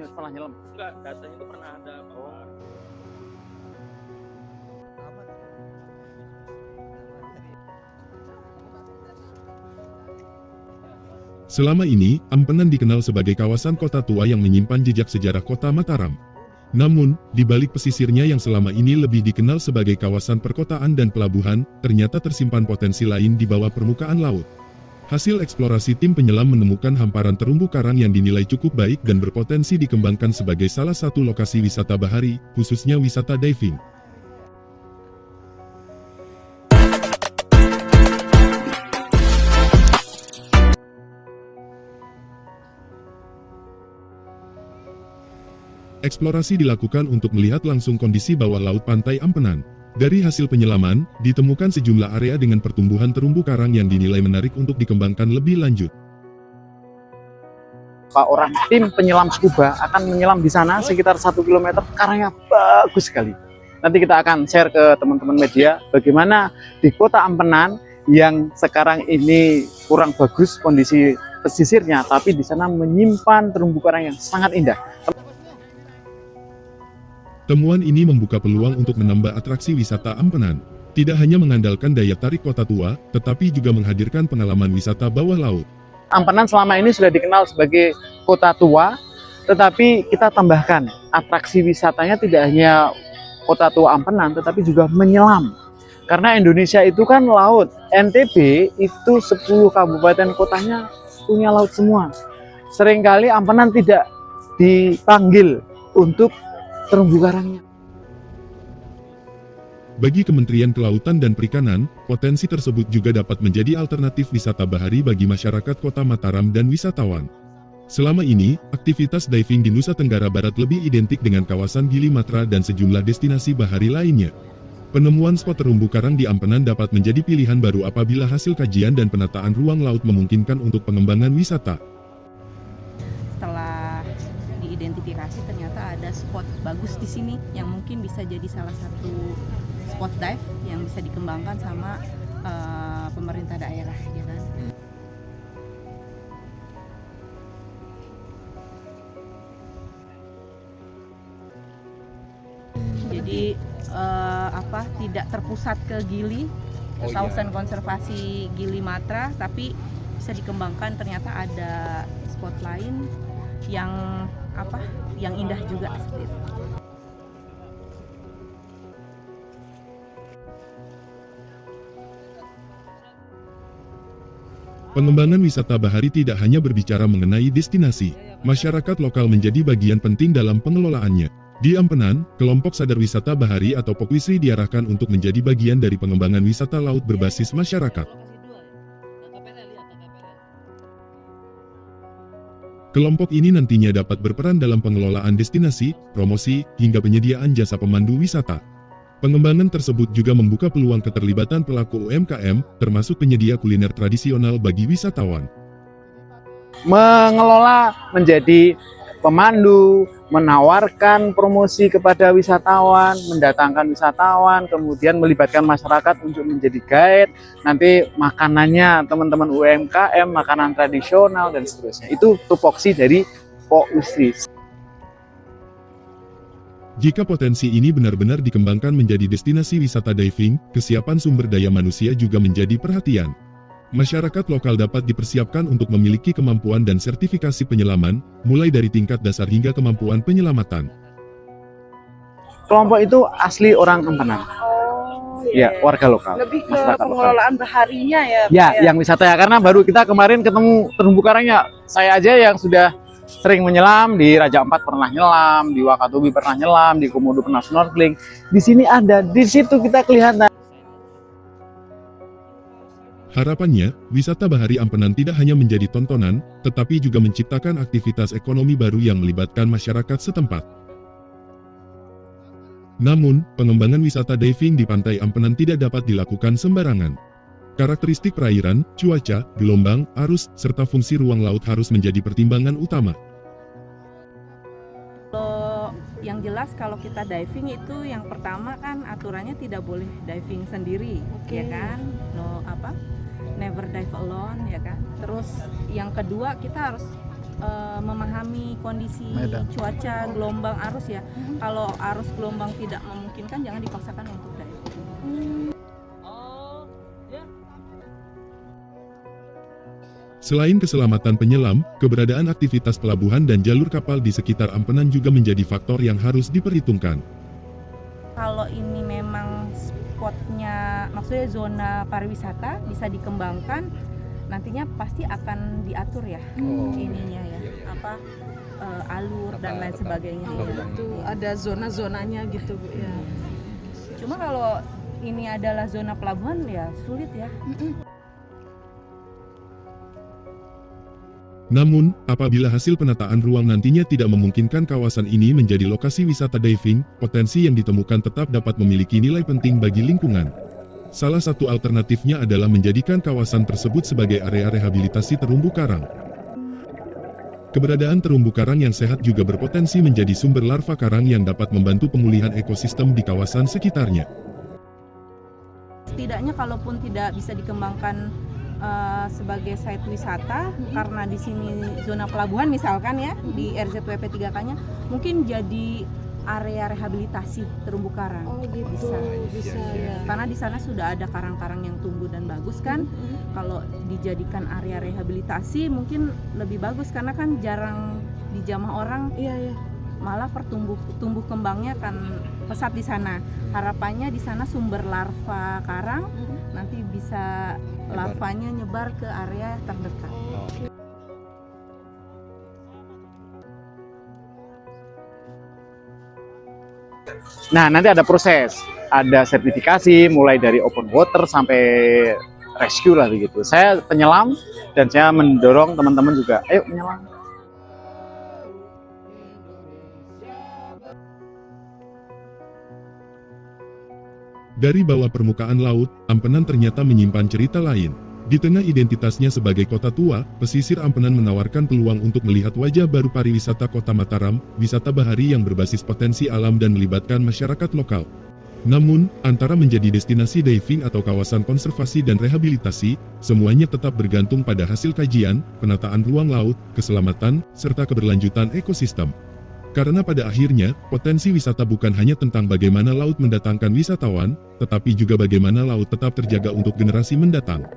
setelah nyelam? Enggak, datanya itu pernah ada Pak. Selama ini, Ampenan dikenal sebagai kawasan kota tua yang menyimpan jejak sejarah kota Mataram. Namun, di balik pesisirnya yang selama ini lebih dikenal sebagai kawasan perkotaan dan pelabuhan, ternyata tersimpan potensi lain di bawah permukaan laut. Hasil eksplorasi tim penyelam menemukan hamparan terumbu karang yang dinilai cukup baik dan berpotensi dikembangkan sebagai salah satu lokasi wisata bahari, khususnya wisata diving. Eksplorasi dilakukan untuk melihat langsung kondisi bawah laut pantai Ampenan. Dari hasil penyelaman, ditemukan sejumlah area dengan pertumbuhan terumbu karang yang dinilai menarik untuk dikembangkan lebih lanjut. Orang tim penyelam scuba akan menyelam di sana sekitar 1 km, karangnya bagus sekali. Nanti kita akan share ke teman-teman media bagaimana di kota Ampenan yang sekarang ini kurang bagus kondisi pesisirnya, tapi di sana menyimpan terumbu karang yang sangat indah. Temuan ini membuka peluang untuk menambah atraksi wisata Ampenan. Tidak hanya mengandalkan daya tarik kota tua, tetapi juga menghadirkan pengalaman wisata bawah laut. Ampenan selama ini sudah dikenal sebagai kota tua, tetapi kita tambahkan atraksi wisatanya tidak hanya kota tua Ampenan, tetapi juga menyelam. Karena Indonesia itu kan laut, NTB itu 10 kabupaten kotanya punya laut semua. Seringkali Ampenan tidak dipanggil untuk terumbu karangnya. Bagi Kementerian Kelautan dan Perikanan, potensi tersebut juga dapat menjadi alternatif wisata bahari bagi masyarakat kota Mataram dan wisatawan. Selama ini, aktivitas diving di Nusa Tenggara Barat lebih identik dengan kawasan Gili Matra dan sejumlah destinasi bahari lainnya. Penemuan spot terumbu karang di Ampenan dapat menjadi pilihan baru apabila hasil kajian dan penataan ruang laut memungkinkan untuk pengembangan wisata. Setelah diidentifikasi ternyata ada spot bagus di sini yang mungkin bisa jadi salah satu spot dive yang bisa dikembangkan sama pemerintah daerah, ya kan? Jadi tidak terpusat ke Gili, kawasan konservasi Gili Matra, tapi bisa dikembangkan. Ternyata ada spot lain yang indah juga seperti itu. Pengembangan wisata bahari tidak hanya berbicara mengenai destinasi, masyarakat lokal menjadi bagian penting dalam pengelolaannya. Di Ampenan, kelompok sadar wisata bahari atau Pokwisri diarahkan untuk menjadi bagian dari pengembangan wisata laut berbasis masyarakat. Kelompok ini nantinya dapat berperan dalam pengelolaan destinasi, promosi, hingga penyediaan jasa pemandu wisata. Pengembangan tersebut juga membuka peluang keterlibatan pelaku UMKM, termasuk penyedia kuliner tradisional bagi wisatawan. Mengelola menjadi pemandu, menawarkan promosi kepada wisatawan, mendatangkan wisatawan, kemudian melibatkan masyarakat untuk menjadi guide, nanti makanannya teman-teman UMKM, makanan tradisional dan seterusnya. Itu tupoksi dari Pokwisri. Jika potensi ini benar-benar dikembangkan menjadi destinasi wisata diving, kesiapan sumber daya manusia juga menjadi perhatian. Masyarakat lokal dapat dipersiapkan untuk memiliki kemampuan dan sertifikasi penyelaman, mulai dari tingkat dasar hingga kemampuan penyelamatan. Kelompok itu asli orang Ampenan. Ya, warga lokal. Lebih ke pengelolaan baharinya ya. Ya, yang wisata ya, karena baru kita kemarin ketemu terumbu karangnya. Saya aja yang sudah sering menyelam, di Raja Ampat pernah nyelam, di Wakatobi pernah nyelam, di Komodo pernah snorkeling. Di sini ada, di situ kita kelihatan. Harapannya, wisata bahari Ampenan tidak hanya menjadi tontonan, tetapi juga menciptakan aktivitas ekonomi baru yang melibatkan masyarakat setempat. Namun, pengembangan wisata diving di pantai Ampenan tidak dapat dilakukan sembarangan. Karakteristik perairan, cuaca, gelombang, arus, serta fungsi ruang laut harus menjadi pertimbangan utama. Yang jelas kalau kita diving itu yang pertama kan aturannya tidak boleh diving sendiri, ya kan? Never dive alone, ya kan? Terus yang kedua kita harus memahami kondisi Medan. cuaca, gelombang, arus ya. Kalau arus gelombang tidak memungkinkan, jangan dipaksakan untuk diving. Selain keselamatan penyelam, keberadaan aktivitas pelabuhan dan jalur kapal di sekitar Ampenan juga menjadi faktor yang harus diperhitungkan. Kalau ini memang spotnya, maksudnya zona pariwisata bisa dikembangkan, nantinya pasti akan diatur ya ininya ya, alur dan lain sebagainya. Oh, Ya. itu ada zona-zonanya gitu Bu ya. Cuma kalau ini adalah zona pelabuhan ya sulit ya. Namun, apabila hasil penataan ruang nantinya tidak memungkinkan kawasan ini menjadi lokasi wisata diving, potensi yang ditemukan tetap dapat memiliki nilai penting bagi lingkungan. Salah satu alternatifnya adalah menjadikan kawasan tersebut sebagai area rehabilitasi terumbu karang. Keberadaan terumbu karang yang sehat juga berpotensi menjadi sumber larva karang yang dapat membantu pemulihan ekosistem di kawasan sekitarnya. Setidaknya kalaupun tidak bisa dikembangkan sebagai site wisata karena di sini zona pelabuhan misalkan ya di RZWP 3K-nya mungkin jadi area rehabilitasi terumbu karang. Oh gitu. Bisa ya. Karena di sana sudah ada karang-karang yang tumbuh dan bagus kan. Kalau dijadikan area rehabilitasi mungkin lebih bagus karena kan jarang dijamah orang. Iya. Malah tumbuh kembangnya kan pesat di sana. Harapannya di sana sumber larva karang nanti bisa larvanya nyebar ke area terdekat. Nah, nanti ada proses, ada sertifikasi mulai dari open water sampai rescue lah begitu. Saya penyelam dan saya mendorong teman-teman juga, ayo menyelam. Dari bawah permukaan laut, Ampenan ternyata menyimpan cerita lain. Di tengah identitasnya sebagai kota tua, pesisir Ampenan menawarkan peluang untuk melihat wajah baru pariwisata Kota Mataram, wisata bahari yang berbasis potensi alam dan melibatkan masyarakat lokal. Namun, antara menjadi destinasi diving atau kawasan konservasi dan rehabilitasi, semuanya tetap bergantung pada hasil kajian, penataan ruang laut, keselamatan, serta keberlanjutan ekosistem. Karena pada akhirnya, potensi wisata bukan hanya tentang bagaimana laut mendatangkan wisatawan, tetapi juga bagaimana laut tetap terjaga untuk generasi mendatang.